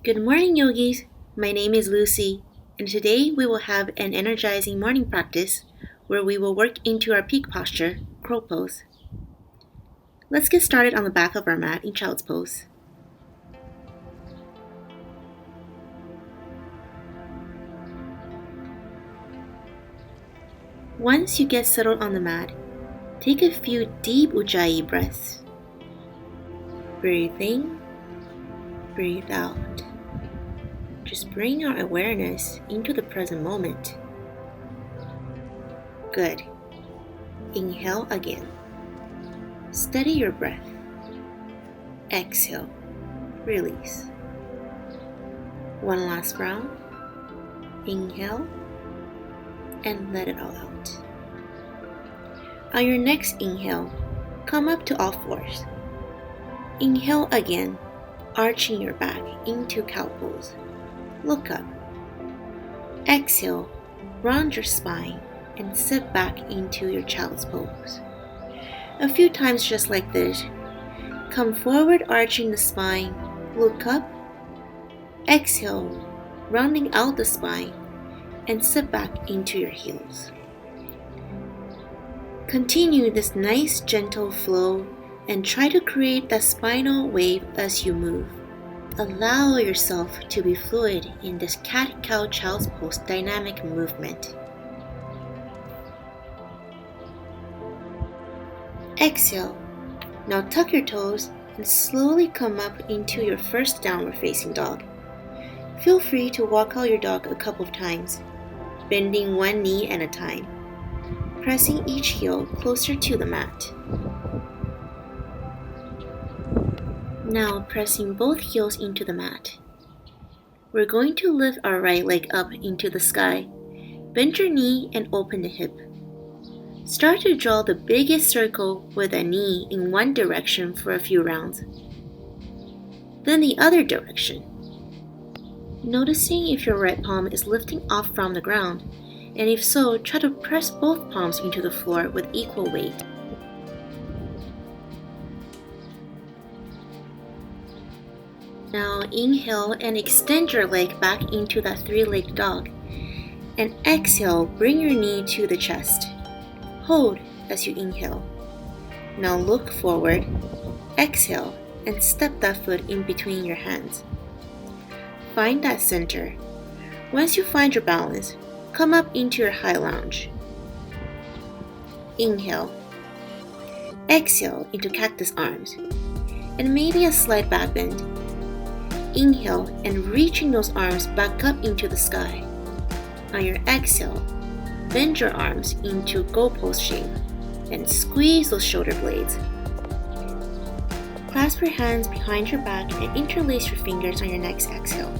Good morning, yogis. My name is Lucy, and today we will have an energizing morning practice where we will work into our peak posture, crow pose. Let's get started on the back of our mat in child's pose. Once you get settled on the mat, take a few deep ujjayi breaths. Breathe in, breathe out. Just bring our awareness into the present moment. Good. Inhale again. Steady your breath. Exhale. Release. One last round. Inhale and let it all out. On your next inhale, come up to all fours. Inhale again, arching your back into cow pose. Look up. Exhale, round your spine and sit back into your child's pose. A few times just like this. Come forward, arching the spine. Look up. Exhale, rounding out the spine and sit back into your heels. Continue this nice gentle flow and try to create that spinal wave as you move. Allow yourself to be fluid in this cat-cow child's pose dynamic movement. Exhale. Now tuck your toes and slowly come up into your first downward facing dog. Feel free to walk out your dog a couple of times, bending one knee at a time, pressing each heel closer to the mat. Now pressing both heels into the mat. We're going to lift our right leg up into the sky. Bend your knee and open the hip. Start to draw the biggest circle with a knee in one direction for a few rounds. Then the other direction. Noticing if your right palm is lifting off from the ground, and if so, try to press both palms into the floor with equal weight. Now inhale and extend your leg back into that three-legged dog. And exhale, bring your knee to the chest. Hold as you inhale. Now look forward, exhale, and step that foot in between your hands. Find that center. Once you find your balance, come up into your high lunge. Inhale. Exhale into cactus arms, and maybe a slight back bend. Inhale and reaching those arms back up into the sky. On your exhale, bend your arms into goat pose shape and squeeze those shoulder blades. Clasp your hands behind your back and interlace your fingers on your next exhale,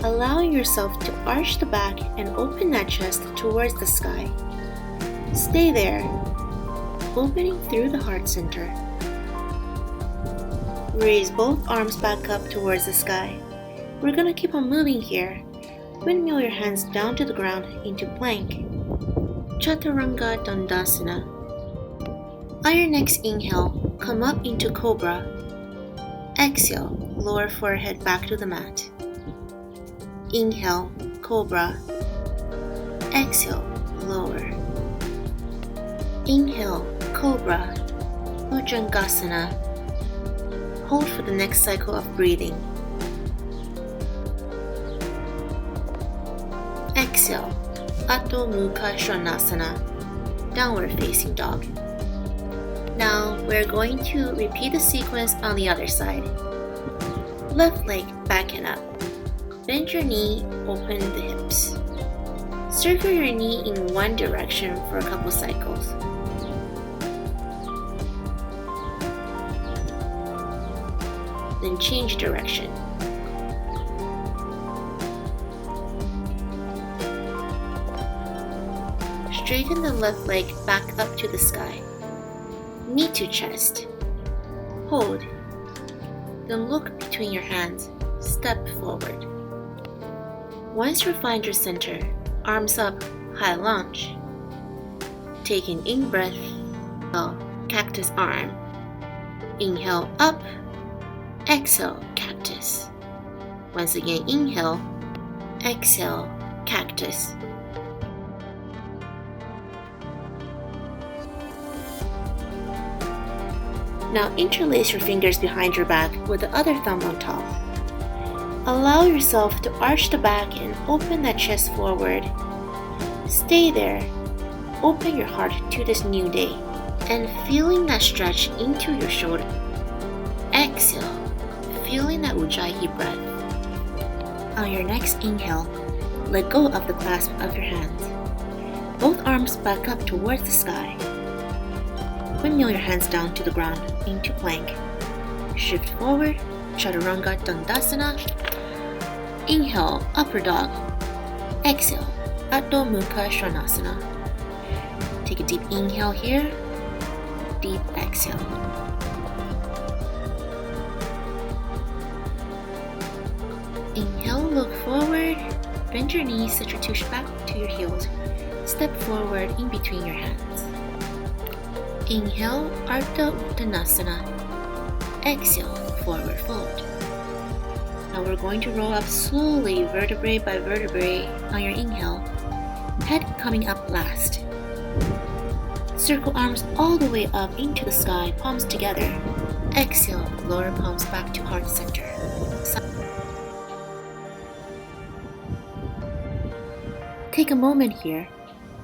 allowing yourself to arch the back and open that chest towards the sky. Stay there, opening through the heart center. Raise both arms back up towards the sky. We're gonna keep on moving here. Windmill your hands down to the ground into plank. Chaturanga Dandasana. On your next inhale, come up into cobra. Exhale, lower forehead back to the mat. Inhale, cobra. Exhale, lower. Inhale, cobra. Bhujangasana. Hold for the next cycle of breathing. Exhale, Adho Mukha Svanasana, downward facing dog. Now we're going to repeat the sequence on the other side. Left leg back and up. Bend your knee, open the hips. Circle your knee in one direction for a couple cycles. Then change direction. Straighten the left leg back up to the sky. Knee to chest. Hold. Then look between your hands. Step forward. Once you find your center, arms up, high lunge. Take an in breath, cactus arm. Inhale up, exhale cactus. Once again, inhale, exhale, cactus. Now interlace your fingers behind your back with the other thumb on top. Allow yourself to arch the back and open that chest forward. Stay there. Open your heart to this new day and feeling that stretch into your shoulder. Exhale, feeling that Ujjayi breath. On your next inhale, let go of the clasp of your hands. Both arms back up towards the sky. Windmill your hands down to the ground into plank. Shift forward, Chaturanga Dandasana. Inhale, upper dog. Exhale, Adho Mukha Svanasana. Take a deep inhale here, deep exhale. Inhale, look forward, bend your knees, set your tush back to your heels. Step forward in between your hands. Inhale, Ardha Uttanasana. Exhale, forward fold. Now we're going to roll up slowly, vertebrae by vertebrae on your inhale. Head coming up last. Circle arms all the way up into the sky, palms together. Exhale, lower palms back to heart center. Take a moment here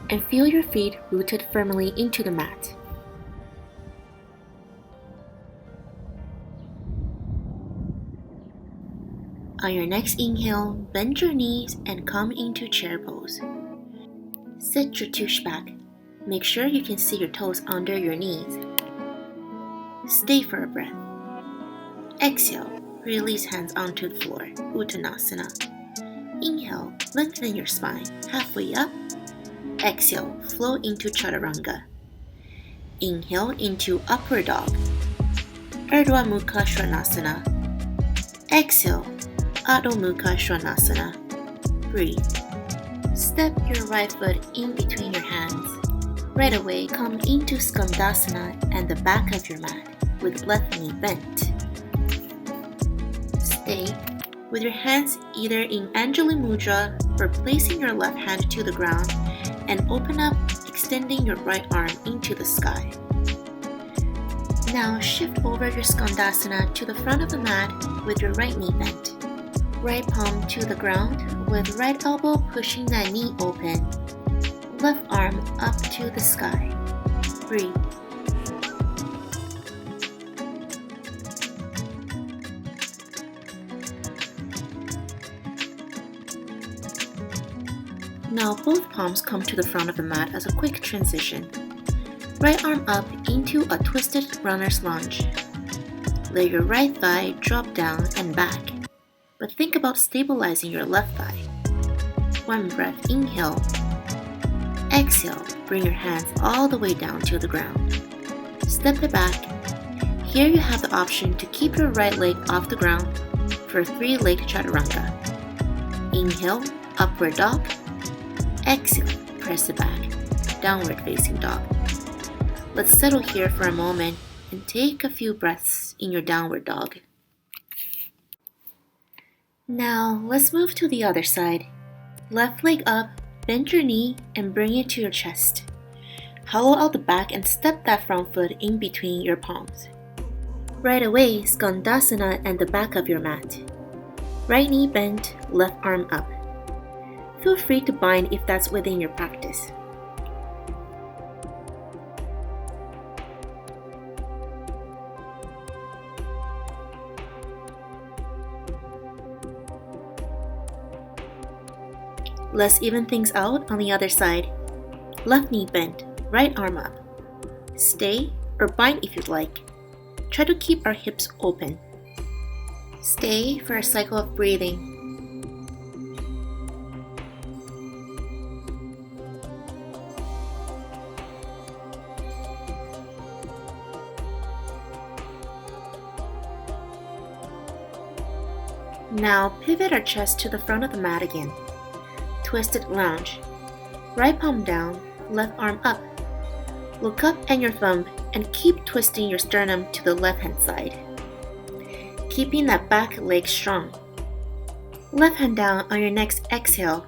and feel your feet rooted firmly into the mat. On your next inhale, bend your knees and come into chair pose. Sit your tush back. Make sure you can see your toes under your knees. Stay for a breath. Exhale, release hands onto the floor, Uttanasana. Inhale, lengthen your spine, halfway up. Exhale, flow into Chaturanga. Inhale into upward dog, Urdhva Mukha Svanasana. Exhale, Adho Mukha Svanasana. Breathe. Step your right foot in between your hands. Right away, come into Skandasana and the back of your mat with left knee bent. Stay with your hands either in Anjali Mudra or placing your left hand to the ground and open up, extending your right arm into the sky. Now shift over your Skandasana to the front of the mat with your right knee bent. Right palm to the ground with right elbow pushing that knee open. Left arm up to the sky. Breathe. Now both palms come to the front of the mat as a quick transition. Right arm up into a twisted runner's lunge. Let your right thigh drop down and back, but think about stabilizing your left thigh. One breath, inhale. Exhale, bring your hands all the way down to the ground. Step it back. Here you have the option to keep your right leg off the ground for 3-legged Chaturanga. Inhale, upward dog. Exhale, press it back, downward facing dog. Let's settle here for a moment and take a few breaths in your downward dog. Now, let's move to the other side. Left leg up, bend your knee and bring it to your chest. Hollow out the back and step that front foot in between your palms. Right away, Skandasana and the back of your mat. Right knee bent, left arm up. Feel free to bind if that's within your practice. Let's even things out on the other side. Left knee bent, right arm up. Stay or bind if you'd like. Try to keep our hips open. Stay for a cycle of breathing. Now pivot our chest to the front of the mat again. Twisted lounge. Right palm down, left arm up. Look up and your thumb and keep twisting your sternum to the left hand side. Keeping that back leg strong. Left hand down on your next exhale.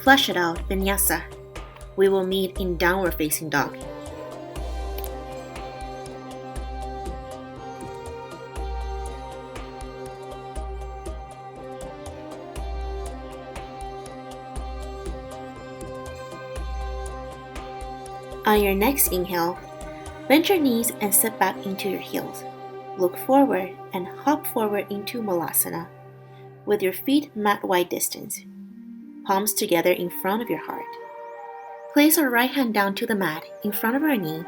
Flush it out, vinyasa. We will meet in downward facing dog. On your next inhale, bend your knees and sit back into your heels. Look forward and hop forward into Malasana with your feet mat-wide distance, palms together in front of your heart. Place our right hand down to the mat in front of our knee,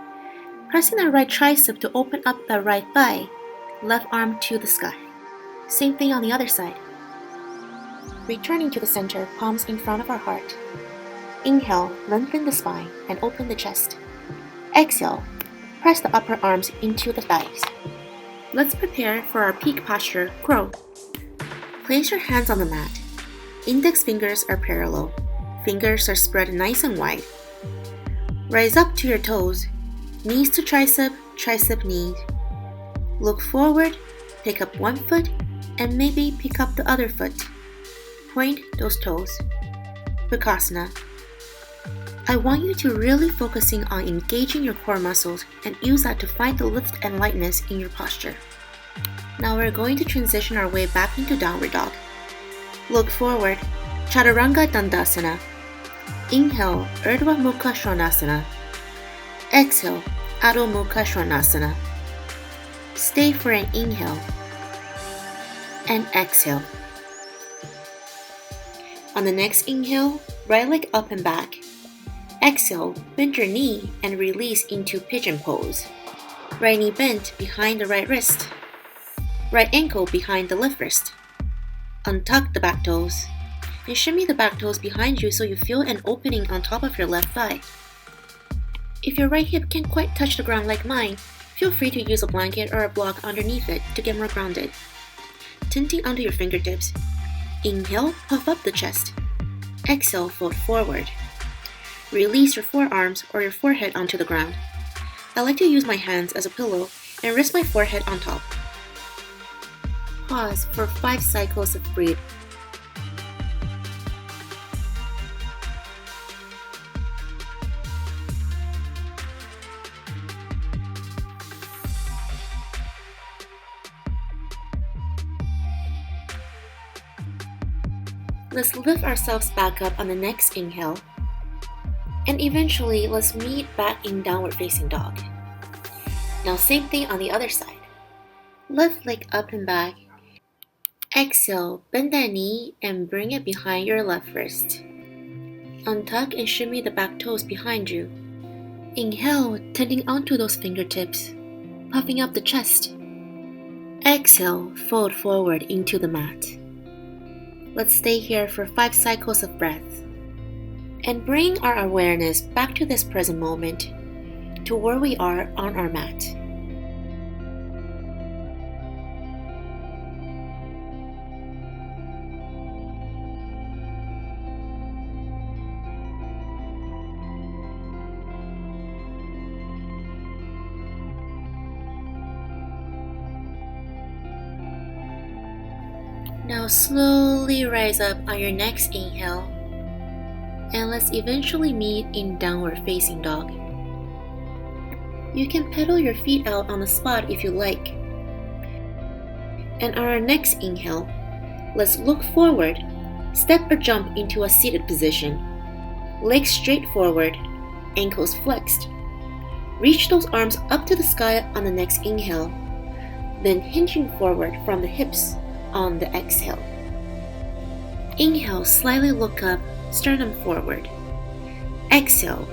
pressing our right tricep to open up the right thigh, left arm to the sky. Same thing on the other side. Returning to the center, palms in front of our heart. Inhale, lengthen the spine and open the chest. Exhale, press the upper arms into the thighs. Let's prepare for our peak posture, crow. Place your hands on the mat. Index fingers are parallel. Fingers are spread nice and wide. Rise up to your toes. Knees to tricep, tricep knee. Look forward, pick up one foot, and maybe pick up the other foot. Point those toes. Vikasana. I want you to really focusing on engaging your core muscles and use that to find the lift and lightness in your posture. Now we're going to transition our way back into downward dog. Look forward, Chaturanga Dandasana. Inhale, Urdhva Mukha Svanasana. Exhale, Adho Mukha Svanasana. Stay for an inhale and exhale. On the next inhale, right leg up and back. Exhale, bend your knee and release into pigeon pose. Right knee bent behind the right wrist. Right ankle behind the left wrist. Untuck the back toes and shimmy the back toes behind you so you feel an opening on top of your left thigh. If your right hip can't quite touch the ground like mine, feel free to use a blanket or a block underneath it to get more grounded. Tinting onto your fingertips. Inhale, puff up the chest. Exhale, fold forward. Release your forearms or your forehead onto the ground. I like to use my hands as a pillow and rest my forehead on top. Pause for 5 cycles of breath. Let's lift ourselves back up on the next inhale. And eventually, let's meet back in downward facing dog. Now same thing on the other side. Left leg up and back. Exhale, bend that knee and bring it behind your left wrist. Untuck and shimmy the back toes behind you. Inhale, tending onto those fingertips, puffing up the chest. Exhale, fold forward into the mat. Let's stay here for 5 cycles of breath. And bring our awareness back to this present moment, to where we are on our mat. Now slowly rise up on your next inhale, and let's eventually meet in downward facing dog. You can pedal your feet out on the spot if you like. And on our next inhale, let's look forward, step or jump into a seated position. Legs straight forward, ankles flexed. Reach those arms up to the sky on the next inhale, then hinging forward from the hips on the exhale. Inhale, slightly look up, sternum forward. Exhale,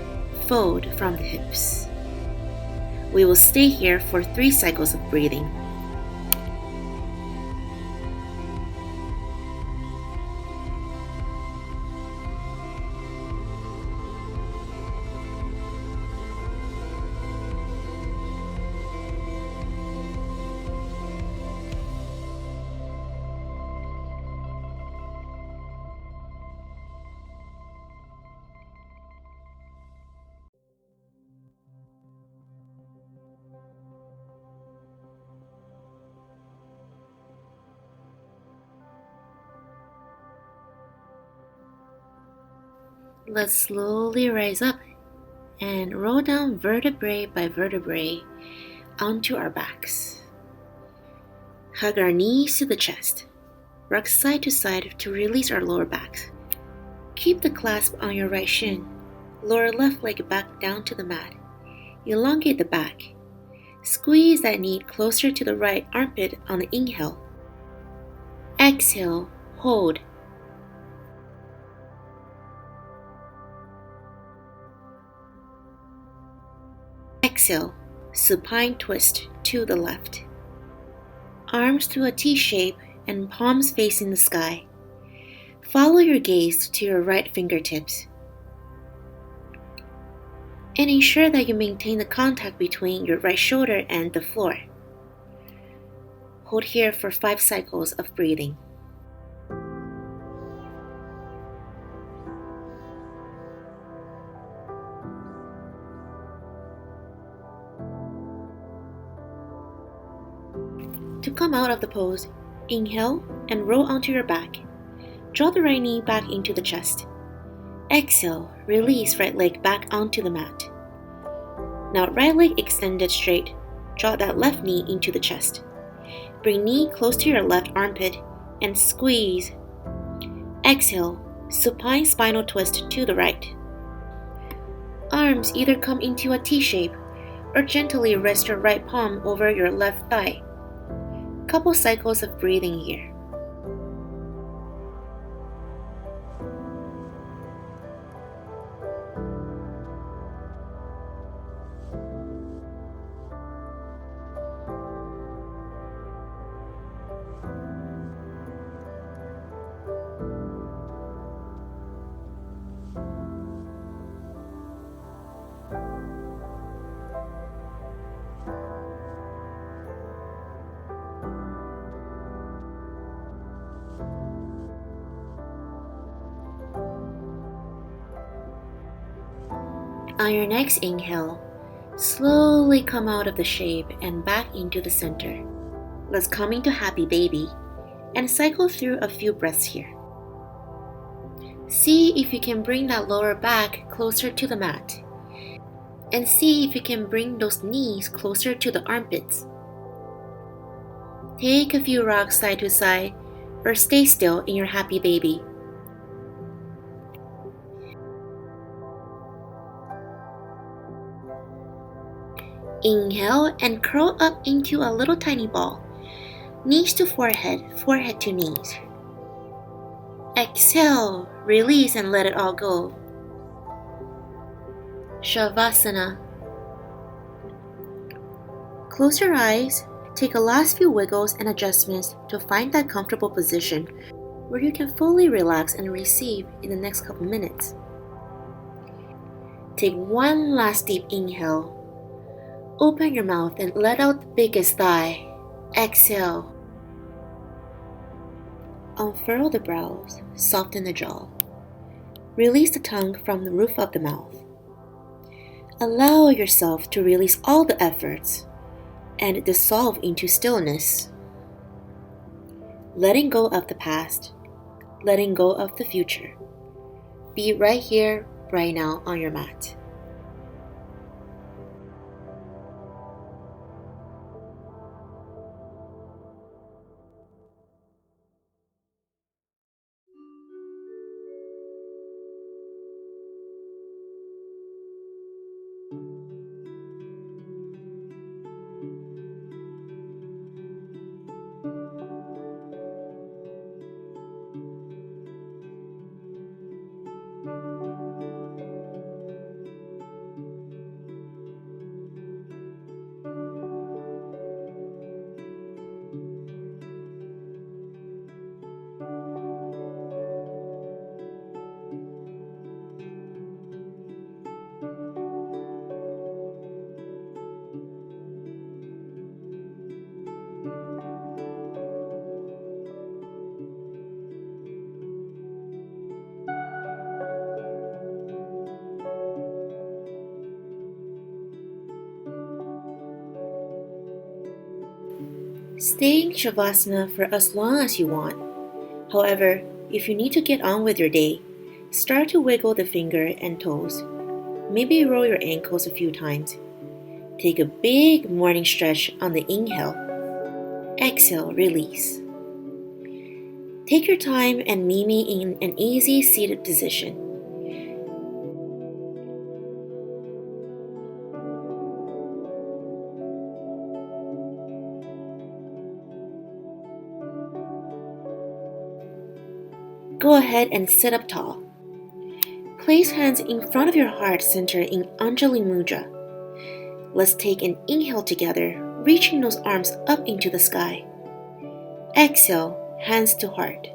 fold from the hips. We will stay here for 3 cycles of breathing. Let's slowly rise up and roll down vertebrae by vertebrae onto our backs. Hug our knees to the chest. Rock side to side to release our lower backs. Keep the clasp on your right shin. Lower left leg back down to the mat. Elongate the back. Squeeze that knee closer to the right armpit on the inhale. Exhale, hold. Exhale, supine twist to the left. Arms to a T shape and palms facing the sky. Follow your gaze to your right fingertips. And ensure that you maintain the contact between your right shoulder and the floor. Hold here for 5 cycles of breathing. To come out of the pose, inhale and roll onto your back. Draw the right knee back into the chest. Exhale, release right leg back onto the mat. Now right leg extended straight. Draw that left knee into the chest. Bring knee close to your left armpit and squeeze. Exhale, supine spinal twist to the right. Arms either come into a T shape or gently rest your right palm over your left thigh. Couple cycles of breathing here. On your next inhale, slowly come out of the shape and back into the center. Let's come into happy baby and cycle through a few breaths here. See if you can bring that lower back closer to the mat. And see if you can bring those knees closer to the armpits. Take a few rocks side to side or stay still in your happy baby. Inhale and curl up into a little tiny ball. Knees to forehead, forehead to knees. Exhale, release and let it all go. Shavasana. Close your eyes, take a last few wiggles and adjustments to find that comfortable position where you can fully relax and receive in the next couple minutes. Take one last deep inhale. Open your mouth and let out the biggest thigh. Exhale. Unfurl the brows, soften the jaw. Release the tongue from the roof of the mouth. Allow yourself to release all the efforts and dissolve into stillness. Letting go of the past, letting go of the future. Be right here, right now on your mat. Stay in Shavasana for as long as you want. However, if you need to get on with your day, Start to wiggle the finger and toes. Maybe roll your ankles a few times. Take a big morning stretch on the inhale. Exhale, release. Take your time and meet me in an easy seated position. Go ahead and sit up tall. Place hands in front of your heart center in Anjali Mudra. Let's take an inhale together, reaching those arms up into the sky. Exhale, hands to heart.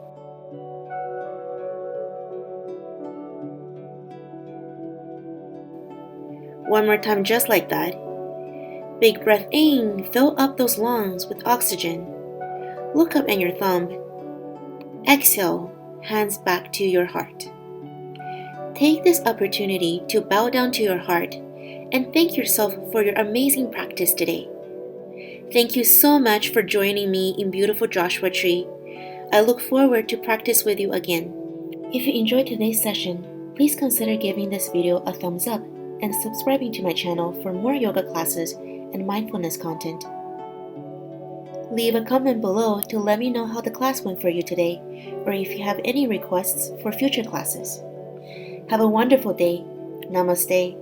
One more time just like that. Big breath in, fill up those lungs with oxygen. Look up at your thumb. Exhale, hands back to your heart. Take this opportunity to bow down to your heart and thank yourself for your amazing practice today. Thank you so much for joining me in beautiful Joshua Tree. I look forward to practice with you again. If you enjoyed today's session, please consider giving this video a thumbs up and subscribing to my channel for more yoga classes and mindfulness content. Leave a comment below to let me know how the class went for you today, or if you have any requests for future classes. Have a wonderful day. Namaste.